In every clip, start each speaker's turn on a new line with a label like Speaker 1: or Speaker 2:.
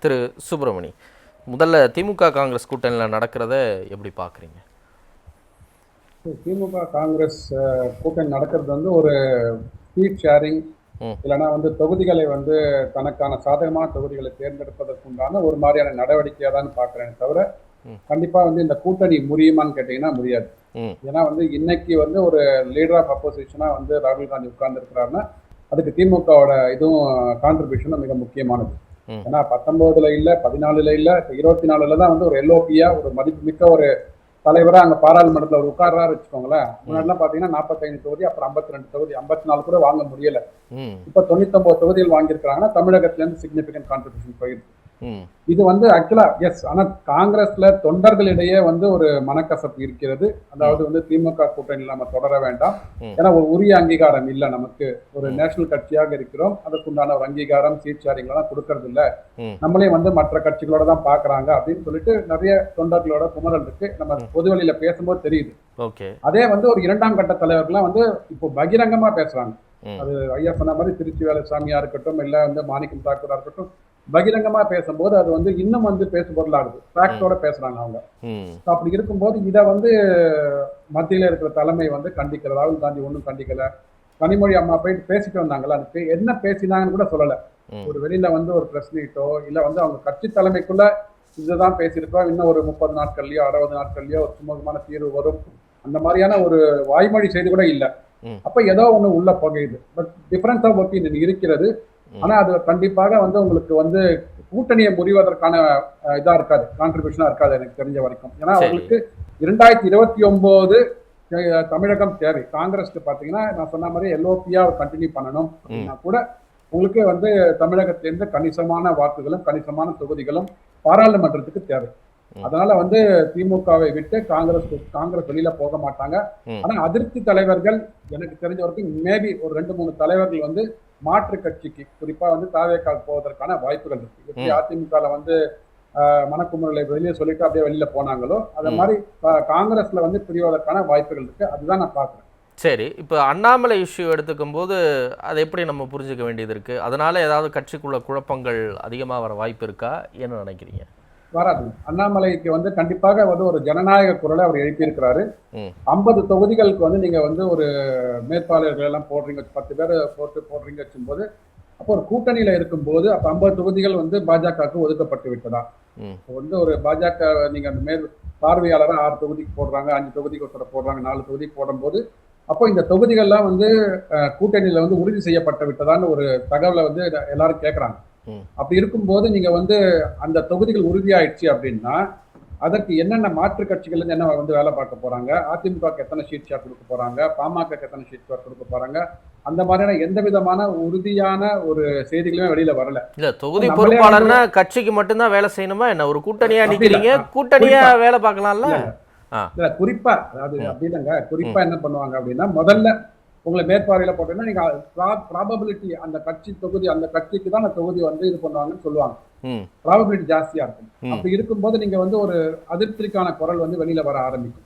Speaker 1: திரு சுப்பிரமணி, முதல்ல திமுக காங்கிரஸ் கூட்டணியில் நடக்கிறத எப்படி பார்க்குறீங்க?
Speaker 2: திமுக காங்கிரஸ் கூட்டணி நடக்கிறது வந்து ஒரு சீட் ஷேரிங், இல்லைன்னா வந்து தொகுதிகளை வந்து தனக்கான சாதகமான தொகுதிகளை தேர்ந்தெடுப்பதற்குண்டான ஒரு மாதிரியான நடவடிக்கையாக தான் பார்க்குறேன் தவிர கண்டிப்பாக வந்து இந்த கூட்டணி முடியுமான்னு கேட்டிங்கன்னா முடியாது. ஏன்னா வந்து இன்னைக்கு வந்து ஒரு லீடர் ஆஃப் அப்போசிஷனாக வந்து ராகுல் காந்தி உட்கார்ந்து இருக்கிறாருன்னா அதுக்கு திமுகவோட இதுவும் கான்ட்ரிபியூஷனும் மிக முக்கியமானது. ஏன்னா 19ல இல்லை, 14ல இல்லை, 24ல தான் வந்து ஒரு எல்ஓபியா ஒரு மதிப்புமிக்க ஒரு தலைவராக அங்கே பாராளுமன்றத்தில் ஒரு உட்கார்றாரு வச்சுக்கோங்களேன். முன்னாடிலாம் பார்த்தீங்கன்னா 45 தொகுதி, அப்புறம் 52 தொகுதி, 54 கூட வாங்க முடியல. இப்போ 99 தொகுதிகள் வாங்கியிருக்கிறாங்கன்னா தமிழகத்திலேருந்து சிக்னிபிகன்ட் கான்ட்ரிபியூஷன் போயிருக்கு. இது வந்து ஆக்சுவலா எஸ், ஆனா காங்கிரஸ்ல தொண்டர்களிடையே வந்து ஒரு மனக்கசப்பு இருக்கிறது. அதாவது வந்து திமுக கூட்டணியில் நம்ம தொடர வேண்டாம், ஏன்னா ஒரு உரிய அங்கீகாரம் இல்லை, நமக்கு ஒரு நேஷனல் கட்சியாக இருக்கிறோம், அதுக்குண்டான ஒரு அங்கீகாரம் சீட் ஷேரிங் எல்லாம் கொடுக்கறது இல்லை, நம்மளே வந்து மற்ற கட்சிகளோட தான் பாக்குறாங்க அப்படின்னு சொல்லிட்டு நிறைய தொண்டர்களோட குமரல் இருக்கு. நம்ம பொதுவெளியில பேசும்போது தெரியுது. அதே வந்து ஒரு இரண்டாம் கட்ட தலைவர்கள்லாம் வந்து இப்போ பகிரங்கமா பேசுறாங்க. அது ஐயா சொன்ன மாதிரி திருச்சி வேலுசாமியா இருக்கட்டும், இல்ல வந்து மாணிக்கம் தாக்கூரா இருக்கட்டும், பகிரங்கமா பேசும்போது அது வந்து இன்னும் வந்து பேசு பொருளாகுது, ஃபேக்டோட பேசுறாங்க அவங்க. அப்படி இருக்கும்போது இதை வந்து மத்தியில இருக்கிற தலைமை வந்து கண்டிக்கல. ராகுல் காந்தி ஒன்றும் கண்டிக்கல. கனிமொழி அம்மா போயிட்டு பேசிட்டு வந்தாங்கல்ல, அது என்ன பேசினாங்கன்னு கூட சொல்லல. ஒரு வெளியில வந்து ஒரு பிரஸ் மீட்டோ இல்ல வந்து அவங்க கட்சி தலைமைக்குள்ள இதுதான் பேசியிருக்கோம், இன்னும் ஒரு 30 நாட்கள்லயோ 60 நாட்கள்லயோ ஒரு சுமூகமான தீர்வு வரும், அந்த மாதிரியான ஒரு வாய்மொழி செய்தி கூட இல்லை. அப்ப ஏதோ ஒண்ணு உள்ள புகையுது. பட் டிஃபரன்ஸ் ஆஃப் ஒப்பீனியன் இருக்கிறது. ஆனா அது கண்டிப்பாக வந்து உங்களுக்கு வந்து கூட்டணியை முறிவதற்கான இதா இருக்காது, கான்ட்ரிபியூஷனா இருக்காது எனக்கு தெரிஞ்ச வரைக்கும். ஏன்னா அவங்களுக்கு 2029 தமிழகம் தேவை. காங்கிரஸ்க்கு பாத்தீங்கன்னா நான் சொன்ன மாதிரி எல்ஓபியா கண்டினியூ பண்ணணும் அப்படின்னா கூட உங்களுக்கு வந்து தமிழகத்திலிருந்து கணிசமான வாக்குகளும் கணிசமான தொகுதிகளும் பாராளுமன்றத்துக்கு தேவை. அதனால வந்து திமுகவை விட்டு காங்கிரஸ் வெளியில போக மாட்டாங்க. ஆனா அதிருப்தி தலைவர்கள் எனக்கு தெரிஞ்ச வரைக்கும் மேபி ஒரு 2-3 தலைவர்கள் வந்து மாற்று கட்சிக்கு, குறிப்பா வந்து தாவேக்காக போவதற்கான வாய்ப்புகள் இருக்கு. எப்படி அதிமுகல வந்து மனக்குமுறலை வெளியே சொல்லிட்டு அப்படியே வெளியில போனாங்களோ அதே மாதிரி காங்கிரஸ்ல வந்து பிரிவதற்கான வாய்ப்புகள் இருக்கு. அதுதான் நான் பாக்குறேன்.
Speaker 1: சரி, இப்போ அண்ணாமலை இஷ்யூ எடுத்துக்கும் போது அதை எப்படி நம்ம புரிஞ்சுக்க வேண்டியது இருக்கு? அதனால ஏதாவது கட்சிக்குள்ள குழப்பங்கள் அதிகமாக வர வாய்ப்பு இருக்கா? என்ன நினைக்கிறீங்க?
Speaker 2: வராது. அண்ணாமலைக்கு வந்து கண்டிப்பாக வந்து ஒரு ஜனநாயக குரலை அவர் எழுப்பியிருக்கிறாரு. 50 தொகுதிகளுக்கு வந்து நீங்க வந்து ஒரு மேற்பாளர்கள் எல்லாம் போடுறீங்க, 10 பேர் போடுறீங்க வச்சும்போது, அப்போ ஒரு கூட்டணியில இருக்கும்போது அப்ப 50 தொகுதிகள் வந்து பாஜகவுக்கு ஒதுக்கப்பட்டு விட்டதா? வந்து ஒரு பாஜக நீங்க அந்த பார்வையாளரை 6 தொகுதிக்கு போடுறாங்க, 5 தொகுதிக்கு ஒருத்தர போடுறாங்க, 4 தொகுதிக்கு போடும்போது அப்போ இந்த தொகுதிகள்லாம் வந்து கூட்டணியில வந்து உறுதி செய்யப்பட்டு விட்டதான்னு ஒரு தகவலை வந்து எல்லாரும் கேட்கறாங்க. அப்படி இருக்கும்போது நீங்க வந்து அந்த தொகுதிகள் உறுதியாயிடுச்சு அப்படின்னா அதற்கு என்னென்ன மாற்று கட்சிகள் என்ன வந்து வேலை பார்க்க போறாங்க, அதிமுக எத்தனை ஷீட் ஷேர் கொடுக்க போறாங்க, பாமக எத்தனை ஷீட் ஷேர் கொடுக்க போறாங்க, அந்த மாதிரியான எந்த விதமான உறுதியான ஒரு செய்திகளுமே வெளியில வரல.
Speaker 1: இல்ல, தொகுதி பொறுப்பாளர்னா கட்சிக்கு மட்டும்தான் வேலை செய்யணுமா என்ன? ஒரு கூட்டணியா நிக்கிறீங்க, கூட்டணியா வேலை பார்க்கலாம்ல.
Speaker 2: குறிப்பா அதாவது அப்படி இல்லைங்க, குறிப்பா என்ன பண்ணுவாங்க அப்படின்னா முதல்ல உங்களை மேற்பார்வையில போட்டீங்கன்னா நீங்க ப்ராபபிலிட்டி அந்த கட்சி தொகுதி அந்த கட்சிக்கு தான் அந்த தொகுதி வந்து இது பண்ணுவாங்கன்னு சொல்லுவாங்க, ப்ராபபிலிட்டி ஜாஸ்தியா இருக்கும். அப்படி இருக்கும்போது நீங்க வந்து ஒரு அதிருப்திக்கான குரல் வந்து வெளியில வர ஆரம்பிக்கும்.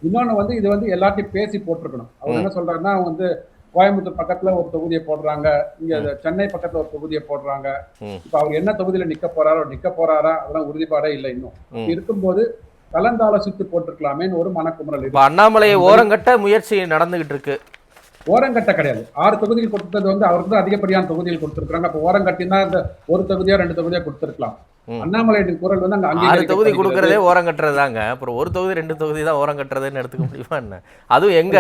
Speaker 2: இன்னொன்னு வந்து இது வந்து எல்லாத்தையும் பேசி போட்டிருக்கணும். அவர் என்ன சொல்றாருன்னா வந்து கோயம்புத்தூர் பக்கத்துல ஒரு தொகுதியை போடுறாங்க, இங்க சென்னை பக்கத்துல ஒரு தொகுதியை போடுறாங்க, இப்ப அவர் என்ன தொகுதியில நிக்க போறாரா அதெல்லாம் உறுதிப்பாடே இல்லை. இன்னும் இருக்கும்போது கலந்தாலோசித்து போட்டிருக்கலாமேன்னு ஒரு மனக்குமுறல்.
Speaker 1: அண்ணாமலையை ஓரங்கட்ட முயற்சி நடந்துகிட்டு இருக்கு.
Speaker 2: ஓரங்கட்ட கிடையாது, 6 தொகுதிகள் கொடுத்தது வந்து அவருக்கு தான் அதிகப்படியான தொகுதிகள் கொடுத்திருக்காங்க. அப்ப ஓரங்கட்டினா இந்த ஒரு தொகுதியா 2 தொகுதியா கொடுத்திருக்கலாம். அண்ணாமலையின் குரல் வந்து அங்க
Speaker 1: 6 தொகுதி கொடுக்கறதே ஓரங்கட்டுறதாங்க. அப்புறம் ஒரு தொகுதி 2 தொகுதி தான் ஓரங்கட்டுறதுன்னு எடுத்துக்க முடியுமா என்ன? அதுவும் எங்க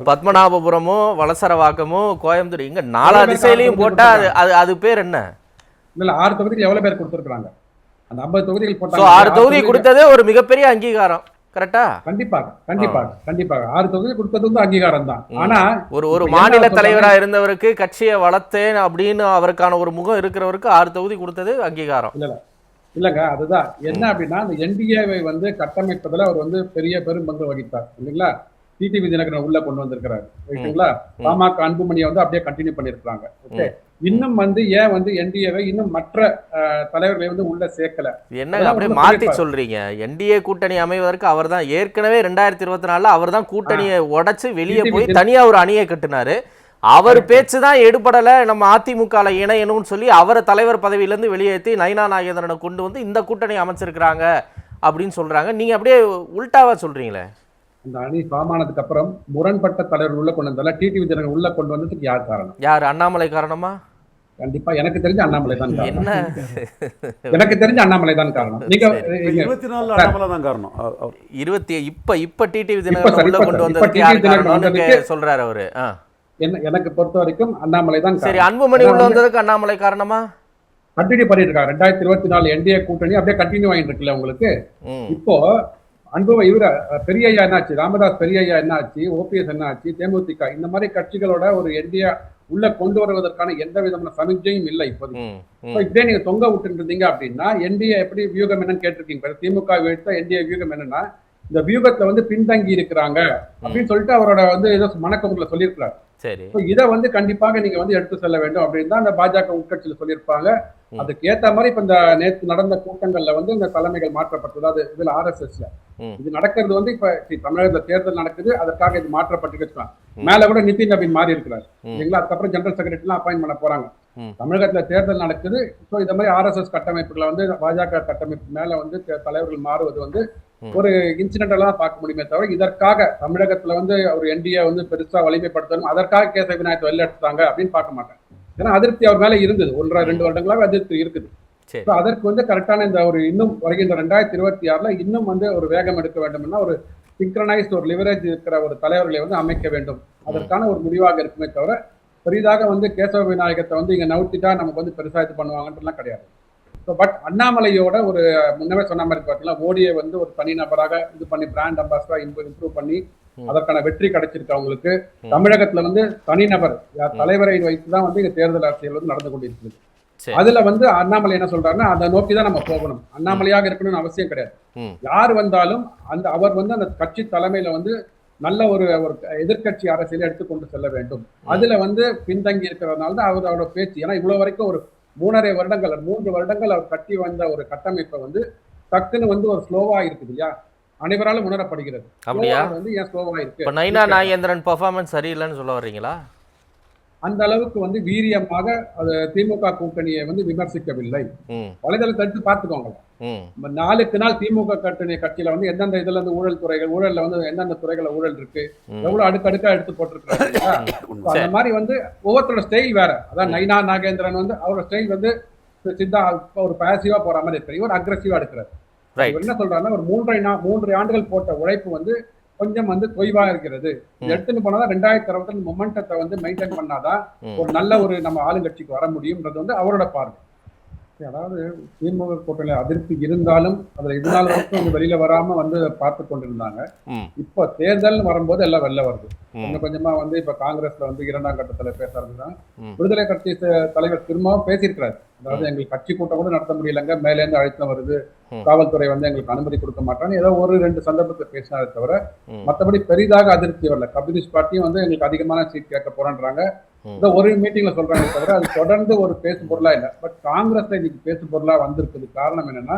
Speaker 1: பத்மநாபபுரமோ வலசரவாக்கமோ கோயம்புத்தூர், இங்க 4 திசையிலையும் போட்டா அது பேர் என்ன?
Speaker 2: இல்ல 6 தொகுதிக்கு எவ்வளவு பேர் கொடுத்திருக்காங்க? அந்த 50 தொகுதிகள் போட்டா
Speaker 1: 6 தொகுதி கொடுத்ததே ஒரு மிகப்பெரிய அங்கீகாரம். கரெக்டா?
Speaker 2: கண்டிப்பாக கண்டிப்பாக கண்டிப்பாக 6 தொகுதி கொடுத்தது வந்து அங்கீகாரம் தான். ஆனா
Speaker 1: ஒரு மாநில தலைவரா இருந்தவருக்கு கட்சியை வளர்த்தேன் அப்படின்னு அவருக்கான ஒரு முகம் இருக்கிறவருக்கு 6 தொகுதி கொடுத்தது அங்கீகாரம்
Speaker 2: இல்லங்க. அதுதான் என்ன அப்படின்னா அந்த என்டிஏவை வந்து கட்டமைப்பதில் அவர் வந்து பெரிய பெரும் பங்கு வகித்தார் இல்லைங்களா. டிடிவி தினகரன் உள்ள கொண்டு வந்திருக்கிறாரு ரைட்டுங்களா. பாமக அன்புமணியை வந்து அப்படியே கண்டினியூ பண்ணிருக்காங்க. ஓகே, இன்னும் வந்து ஏன் வந்து என்டிஏவை இன்னும் மற்ற தலைவர்களை வந்து உள்ள சேர்க்கல?
Speaker 1: என்ன அப்படியே மாத்தி சொல்றீங்க? என்டிஏ கூட்டணி அமைவதற்கு அவர் தான் ஏற்கனவே 2024 அவர் தான் கூட்டணியை உடைச்சு வெளியே போய் தனியா ஒரு அணியை கட்டினாரு. அவர் பேச்சு தான் எடுபடலை, நம்ம அதிமுக இணையணும்னு சொல்லி அவரை தலைவர் பதவியிலேருந்து வெளியேற்றி நயினா நாகேந்திரனை கொண்டு வந்து இந்த கூட்டணி அமைச்சிருக்கிறாங்க அப்படின்னு சொல்றாங்க. நீங்க அப்படியே உல்டாவா சொல்றீங்களே.
Speaker 2: இந்த அணி ஃபார்ம் ஆனதுக்கு அப்புறம் முரண்பட்ட தலைவர் உள்ள கொண்டு வந்தால டிடிவி தினகரன் உள்ள கொண்டு வந்ததுக்கு யார் காரணம்?
Speaker 1: யார்? அண்ணாமலை காரணமா?
Speaker 2: கண்டிப்பா எனக்கு தெரிஞ்ச அண்ணாமலை தான்
Speaker 1: என்ன?
Speaker 2: எனக்கு தெரிஞ்ச அண்ணாமலை தான் காரணம். நீங்க
Speaker 3: 24 அண்ணாமலை தான் காரணம்.
Speaker 1: 20 இப்ப டிடிவி தினகரன் உள்ள கொண்டு வந்ததுக்கு யார் காரணம்னு சொல்றாரு அவரு.
Speaker 2: எனக்கு பொறுத்த வரைக்கும் அண்ணாமலை தான்.
Speaker 1: சரி, அன்புமணி உள்ள வந்ததுக்கு அண்ணாமலை காரணமா?
Speaker 2: கண்டினியூ பண்ணிட்டு இருக்காங்க. 2024 என்டிஏ கூட்டணி அப்படியே கண்டினியூ ஆகிட்டு இருக்குல்ல உங்களுக்கு. இப்போ இவர பெரியய்யா என்னாச்சு, ராமதாஸ் பெரியய்யா என்னாச்சு, ஓபிஎஸ் என்னாச்சு, தேமுதிக இந்த மாதிரி கட்சிகளோட ஒரு என்டிஏ உள்ள கொண்டு வருவதற்கான எந்த விதமான சமிக்ஞையும் இல்லை இப்போதைக்கு. இப்படியே நீங்க தொங்க விட்டு இருந்தீங்க அப்படின்னா என்டிஏ எப்படி வியூகம் என்னன்னு கேட்டிருக்கீங்க. திமுக எடுத்த என்டிஏ வியூகம் என்னன்னா இந்த வியூகத்துல வந்து பின்தங்கி இருக்கிறாங்க அப்படின்னு சொல்லிட்டு அவரோட வந்து ஏதோ மனக்கமுல சொல்லியிருக்கிறார்.
Speaker 1: சரி,
Speaker 2: இதை வந்து கண்டிப்பாக நீங்க வந்து எடுத்து செல்ல வேண்டும் அப்படின்னு தான் அந்த பாஜக உட்கட்சியில சொல்லியிருப்பாங்க. அதுக்கு ஏத்த மாதிரி இப்ப இந்த நேற்று நடந்த கூட்டங்கள்ல வந்து இந்த தலைமைகள் மாற்றப்பட்டது. அது இதுல ஆர்எஸ்எஸ்ல இது நடக்கிறது வந்து இப்ப தமிழகத்துல தேர்தல் நடக்குது, அதற்காக இது மாற்றப்பட்டு மேல கூட நிதின் நவீன் மாறி இருக்கிறார் இல்லைங்களா. அதுக்கப்புறம் ஜெனரல் செக்ரட்டரி எல்லாம் அப்பாயின்ட் பண்ண போறாங்க. தமிழகத்துல தேர்தல் நடக்குது. ஸோ இந்த மாதிரி ஆர்எஸ்எஸ் கட்டமைப்புகளை வந்து பாஜக கட்டமைப்பு மேல வந்து தலைவர்கள் மாறுவது வந்து ஒரு இன்சிடென்டெல்லாம் பார்க்க முடியுமே தவிர இதற்காக தமிழகத்துல வந்து ஒரு என்டிஏ வந்து பெருசா வலிமைப்படுத்தணும் அதற்காக கேசவ விநாயகத்தை வெளில எடுத்தாங்க அப்படின்னு பார்க்க மாட்டேன். ஏன்னா அதிருப்தி அவர் மேல இருந்தது, 1-2 வருடங்களாக அதிருப்தி இருக்குது. அதற்கு வந்து கரெக்டான இந்த ஒரு இன்னும் வருகின்ற 2026 இன்னும் வந்து ஒரு வேகம் எடுக்க வேண்டும்னா ஒரு சிங்க்ரனைஸ்ட் ஒரு லிவரேஜ் இருக்கிற ஒரு தலைவர்களை வந்து அமைக்க வேண்டும். அதற்கான ஒரு முடிவாக இருக்குமே தவிர பெரிதாக வந்து கேசவ விநாயகத்தை வந்து இங்க நவுத்திட்டா நமக்கு வந்து பெருசா இது பண்ணுவாங்கன்றதுலாம் கிடையாது. பட் அண்ணாமலையோட ஒரு முன்னவே சொன்ன மாதிரி பார்த்தீங்கன்னா மோடியை வந்து ஒரு தனிநபராக இது பண்ணி பிராண்ட் அம்பாசிடரா இம்ப்ரூவ் பண்ணி அதற்கான வெற்றி கிடைச்சிருக்கு அவங்களுக்கு. தமிழகத்துல வந்து தனிநபர் தலைவரை வைத்துதான் வந்து இங்க தேர்தல் அரசியல் வந்து நடந்து கொண்டிருக்கிறது. அதுல வந்து அண்ணாமலை என்ன சொல்றாருன்னா அதை நோக்கிதான் நம்ம போகணும். அண்ணாமலையாக இருக்கணும்னு அவசியம் கிடையாது. யார் வந்தாலும் அவர் வந்து அந்த கட்சி தலைமையில வந்து நல்ல ஒரு எதிர்கட்சி அரசியலை எடுத்துக்கொண்டு செல்ல வேண்டும். அதுல வந்து பின்தங்கி இருக்கிறதுனால தான் அவரோட பேச்சு. ஏன்னா இவ்வளவு வரைக்கும் ஒரு 3 வருடங்கள் அவர் கட்டி வந்த ஒரு கட்டமைப்பை வந்து டக்குன்னு வந்து ஒரு ஸ்லோவா இருக்குது இல்லையா, அனைவராலும் உணரப்படுகிறது.
Speaker 1: அப்படியா
Speaker 2: வந்து ஏன் ஸ்லோவா இருக்கு?
Speaker 1: நயினா நாகேந்திரன் பெர்ஃபார்மன்ஸ் சரியில்லைன்னு சொல்ல வர்றீங்களா?
Speaker 2: அந்த அளவுக்கு வந்து வீரியமாக அது திமுக கூட்டணியை வந்து விமர்சிக்கவில்லை. வலைதளத்தை எடுத்து பார்த்துக்கோங்க. நாளுக்கு நாள் திமுக கூட்டணி கட்சியில வந்து எந்தெந்த இதுல இருந்து ஊழல்ல வந்து எந்தெந்த துறைகளை ஊழல் இருக்கு, எவ்வளவு அடுக்கடுக்கா எடுத்து போட்டிருக்காங்க. அந்த மாதிரி வந்து ஒவ்வொருத்தரோட ஸ்டைல் வேற. அதான் நயினா நாகேந்திரன் வந்து அவரோட ஸ்டைல் வந்து சித்தா ஒரு பாசிவா போற மாதிரி இருக்கு, இவர் அக்ரெசிவா எடுக்கிறார். என்ன சொல்றாருன்னா ஒரு 3 ஆண்டுகள் போட்ட உழைப்பு வந்து கொஞ்சம் வந்து தொய்வா இருக்கிறது. எடுத்துன்னு போனாதான் 2020 மொமெண்டத்தை வந்து மெயின்டைன் பண்ணாதான் ஒரு நல்ல ஒரு நம்ம ஆளுங்கட்சிக்கு வர முடியும்ன்றது வந்து அவரோட பார்வை. அதாவது திமுக கூட்டணி அதிருப்தி இருந்தாலும் அதுல இதனால வரைக்கும் வெளியில வராம வந்து பார்த்து கொண்டிருந்தாங்க. இப்ப தேர்தல் வரும்போது எல்லாம் வெளில வருது. கொஞ்சம் கொஞ்சமா வந்து இப்ப காங்கிரஸ்ல வந்து 2ஆம் கட்டத்துல பேச ஆரம்பிச்சாங்க. விடுதலை கட்சி தலைவர் திரும்பவும் பேசியிருக்கிறாரு. அதாவது எங்களுக்கு கட்சி கூட்டம் கூட நடத்த முடியலங்க, மேல இருந்து அழுத்தம் வருது, காவல்துறை வந்து எங்களுக்கு அனுமதி கொடுக்க மாட்டான்னு ஏதோ 1-2 சந்தர்ப்பத்தை பேசினாரே தவிர மற்றபடி பெரிதாக அதிருப்தி வரல. கம்யூனிஸ்ட் பார்ட்டியும் வந்து எங்களுக்கு அதிகமான சீட் கேட்க போறான்றாங்க. ஒரு மீட்டிங்ல சொல்றாங்க தவிர அது தொடர்ந்து ஒரு பேசு பொருளா இல்லை. பட் காங்கிரஸ்ல இன்னைக்கு பேசு பொருளா வந்திருக்குது. காரணம் என்னன்னா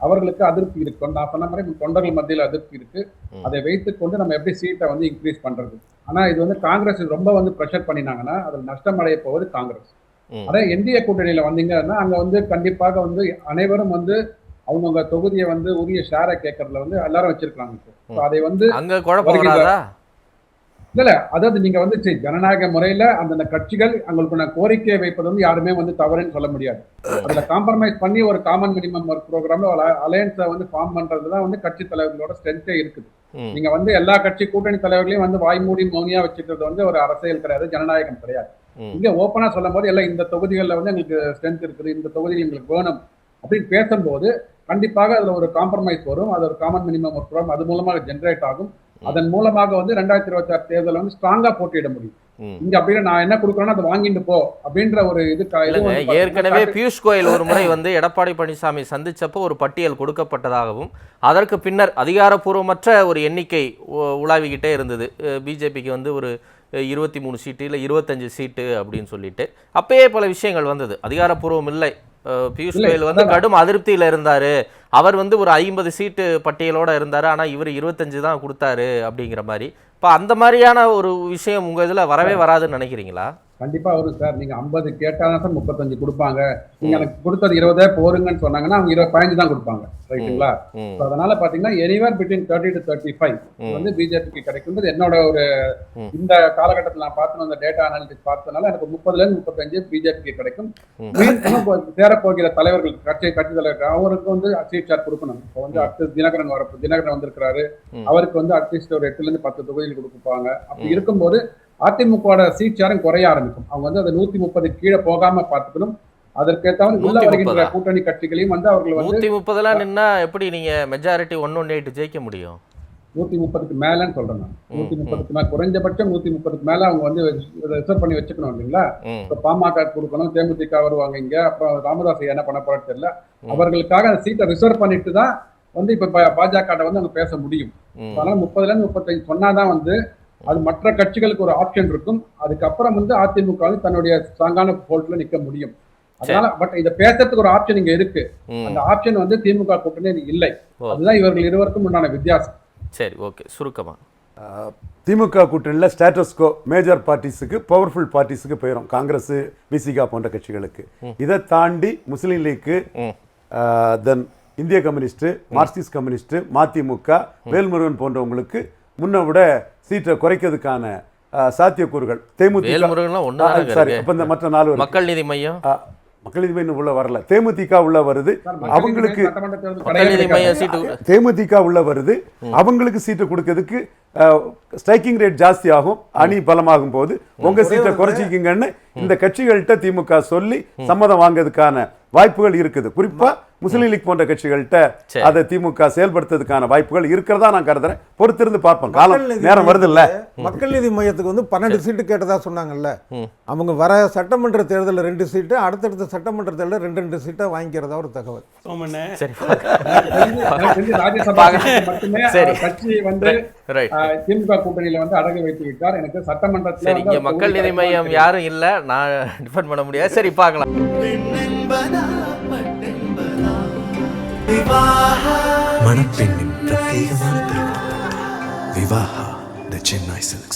Speaker 2: அவர்களுக்கு அதிருப்தி இருக்கு. நான் சொன்ன மாதிரி தொண்டர்கள் மத்தியில் அதிருப்தி இருக்கு. அதை வைத்துக் கொண்டு நம்ம எப்படி சீட்டை வந்து இன்க்ரீஸ் பண்றது. ஆனா இது வந்து காங்கிரஸ் ரொம்ப வந்து ப்ரெஷர் பண்ணினாங்கன்னா அதில் நஷ்டம் அடைய போவது காங்கிரஸ். அதான் என்டிஏ கூட்டணியில வந்தீங்கன்னா அங்க வந்து கண்டிப்பாக வந்து அனைவரும் வந்து அவங்கவுங்க தொகுதியை வந்து உரிய ஷேரை கேட்கறதுல வந்து எல்லாரும் வச்சிருக்காங்க. அதை வந்து
Speaker 1: அங்க குழப்பம் வராதா?
Speaker 2: இல்ல, அதாவது நீங்க வந்து ஜனநாயக முறையில அந்த கட்சிகள் அவங்களுக்கு கோரிக்கையை வைப்பது வந்து யாருமே வந்து தவறுன்னு சொல்ல முடியாது. அதுல காம்ப்ரமைஸ் பண்ணி ஒரு காமன் மினிமம் ஒர்க் ப்ரோக்ராம்ல அலையன்ஸை வந்து ஃபார்ம் பண்றதுதான் வந்து கட்சி தலைவர்களோட ஸ்ட்ரென்த்தே இருக்குது. நீங்க வந்து எல்லா கட்சி கூட்டணி தலைவர்களையும் வந்து வாய்மூடி மௌனியா வச்சுக்கிறது வந்து ஒரு அரசியல் கிடையாது, ஜனநாயகம் கிடையாது. இங்க ஓப்பனா சொல்லும் போது எல்லாம் இந்த தொகுதிகளில் வந்து எங்களுக்கு ஸ்ட்ரென்த் இருக்குது, இந்த தொகுதியில் எங்களுக்கு வேணும் அப்படின்னு பேசும்போது கண்டிப்பாக அதுல ஒரு காம்ப்ரமைஸ் வரும். அது ஒரு காமன் மினிமம் ஒர்க் ப்ரோக்ராம் அது மூலமாக ஜென்ரேட் ஆகும். அதன் மூலமாக வந்து 2026 தேர்தல் வந்து ஸ்ட்ராங்கா போட்டியிட முடியும். இங்க அப்படின்னா நான் என்ன கொடுக்குறேன்னா அதை வாங்கிட்டு போ அப்படின்ற ஒரு இது.
Speaker 1: ஏற்கனவே பியூஷ் கோயல் ஒரு முறை வந்து எடப்பாடி பழனிசாமி சந்திச்சப்போ ஒரு பட்டியல் கொடுக்கப்பட்டதாகவும் அதற்கு பின்னர் அதிகாரப்பூர்வமற்ற ஒரு எண்ணிக்கை உலாவிக்கிட்டே இருந்தது. பிஜேபிக்கு வந்து ஒரு 23 சீட்டு இல்லை 25 சீட்டு அப்படின்னு சொல்லிட்டு அப்பயே பல விஷயங்கள் வந்தது. அதிகாரப்பூர்வம் இல்லை. பியூஷ் கோயல் வந்து கடும் அதிருப்தியில இருந்தாரு. அவர் வந்து ஒரு 50 சீட்டு பட்டியலோட இருந்தாரு, ஆனா இவர் 25 தான் கொடுத்தாரு அப்படிங்கிற மாதிரி. இப்போ அந்த மாதிரியான ஒரு விஷயம் உங்க இதுல வரவே வராதுன்னு நினைக்கிறீங்களா?
Speaker 2: கண்டிப்பா வரும் சார். நீங்க 50 கேட்டாதான் சார் 35 கொடுப்பாங்க. நீங்க எனக்கு கொடுத்தது 20 போருங்கன்னு சொன்னாங்கன்னா அவங்க 15 தான் கொடுப்பாங்க. ரைட்டுங்களா? அதனால பாத்தீங்கன்னா எனிவேர் பிட்வீன் 30 to 35 வந்து பிஜேபிக்கு கிடைக்கும்ன்றது என்னோட ஒரு இந்த காலகட்டத்தில் நான் பார்த்து அந்த டேட்டா அனாலிட்டிக்ஸ் பார்த்ததுனால எனக்கு 30ல இருந்து 35 பிஜேபிக்கு கிடைக்கும். சேரப்போகிற தலைவர்கள் கட்சி தலைவர் அவருக்கு வந்து சீட் ஷேர் கொடுக்கணும். இப்போ வந்து அடுத்து தினகரன் வந்திருக்கிறாரு, அவருக்கு வந்து அட்லீஸ்ட் ஒரு 8ல இருந்து 10 தொகுதியில் கொடுப்பாங்க. அப்படி இருக்கும்போது அதிமுக சீட் ஷேரும் குறைய ஆரம்பிக்கும். அவங்க வந்து அதை 130 கீழே போகாம பார்த்துக்கணும். அதற்கேற்ற உள்ள வருகின்ற கூட்டணி கட்சிகளையும் வந்து அவர்கள் வந்து
Speaker 1: 130 நின்னா எப்படி நீங்க மெஜாரிட்டி 118 ஜெயிக்க முடியும்?
Speaker 2: 130க்கு மேலன்னு சொல்றேன் நான். 130க்கு மேல குறைஞ்சபட்சம் 130க்கு மேல அவங்க வந்து ரிசர்வ் பண்ணி வச்சுக்கணும் இல்லைங்களா? இப்ப பாமக கொடுக்கணும், தேமுதிக வருவாங்க இங்க, அப்புறம் ராமதாஸ் என்ன பண்ண போறான்னு தெரியல. அவர்களுக்காக அந்த சீட்டை ரிசர்வ் பண்ணிட்டு தான் வந்து இப்ப பாஜக வந்து அவங்க பேச முடியும். அதனால 30ல இருந்து 35 சொன்னாதான் வந்து அது மற்ற கட்சிகளுக்கு ஒரு ஆப்ஷன் இருக்கும். அதுக்கப்புறம் வந்து அதிமுக தன்னுடைய ஸ்ட்ராங்கான போல்ட்ல நிக்க முடியும். அதனால பட் இத பேசுறதுக்கு ஒரு ஆப்ஷன் இங்க இருக்கு. அந்த ஆப்ஷன் வந்து திமுக கூட்டணி இல்லை. அதுதான் இவர்கள் இருவருக்கும் உண்டான வித்தியாசம்.
Speaker 1: சரி, ஓகே. சுருக்கமா
Speaker 3: திமுக கூட்டணியில் ஸ்டேட்டஸ்கோ மேஜர் பார்ட்டிஸுக்கு, பவர்ஃபுல் பார்ட்டிஸுக்கு போயிடும். காங்கிரஸ், விசிகா போன்ற கட்சிகளுக்கு. இதை தாண்டி முஸ்லீம் லீக்கு, தென் இந்திய கம்யூனிஸ்ட், மார்க்சிஸ்ட் கம்யூனிஸ்ட், மதிமுக, வேல்முருகன் போன்றவங்களுக்கு முன்ன விட சீட்டை குறைக்கிறதுக்கான சாத்தியக்கூறுகள் தேமுதிக மற்ற 4
Speaker 1: மக்கள் நீதி மையம்
Speaker 3: உள்ள வரல. தேமுதிக உள்ள வருது, அவங்களுக்கு அவங்களுக்கு சீட்டு கொடுக்கிறதுக்கு ஸ்ட்ரைக்கிங் ரேட் ஜாஸ்தி ஆகும், அணி பலமாகும் போது உங்க சீட்டை குறைச்சிக்கிங்கன்னு இந்த கட்சிகள்கிட்ட திமுக சொல்லி சம்மதம் வாங்கிறதுக்கான வாய்ப்புகள் இருக்குது. குறிப்பா முஸ்லீம் லீக் போன்ற கட்சிகள்கிட்ட அதை திமுக செயல்படுத்துறதுக்கான வாய்ப்புகள் இருக்கிறதா நான் கருதுறேன். பொறுத்திருந்து பார்ப்போம், காலம் நேரம் வருது இல்ல.
Speaker 4: மக்கள் நீதி மையத்துக்கு வந்து 12 சீட்டு கேட்டதா சொன்னாங்கல்ல. அவங்க வர சட்டமன்ற தேர்தலில் 2 சீட்டு, அடுத்தடுத்த சட்டமன்ற தேர்தலில் 2 சீட்டை வாங்கிக்கிறதா ஒரு தகவல்.
Speaker 2: கட்சி வந்து திமுக கூட்டணியில வந்து அடகு வைத்து விட்டார். எனக்கு சட்டமன்றத்தில்
Speaker 1: மக்கள் நீதி மையம் யாரும் இல்ல, நான் டிஃபெண்ட் பண்ண முடியாது. சரி, பார்க்கலாம்.
Speaker 5: மணப்பெண்ணின் பிரத்யேகமான திருமணம் விவாஹா தி சென்னை சில்க்ஸ்.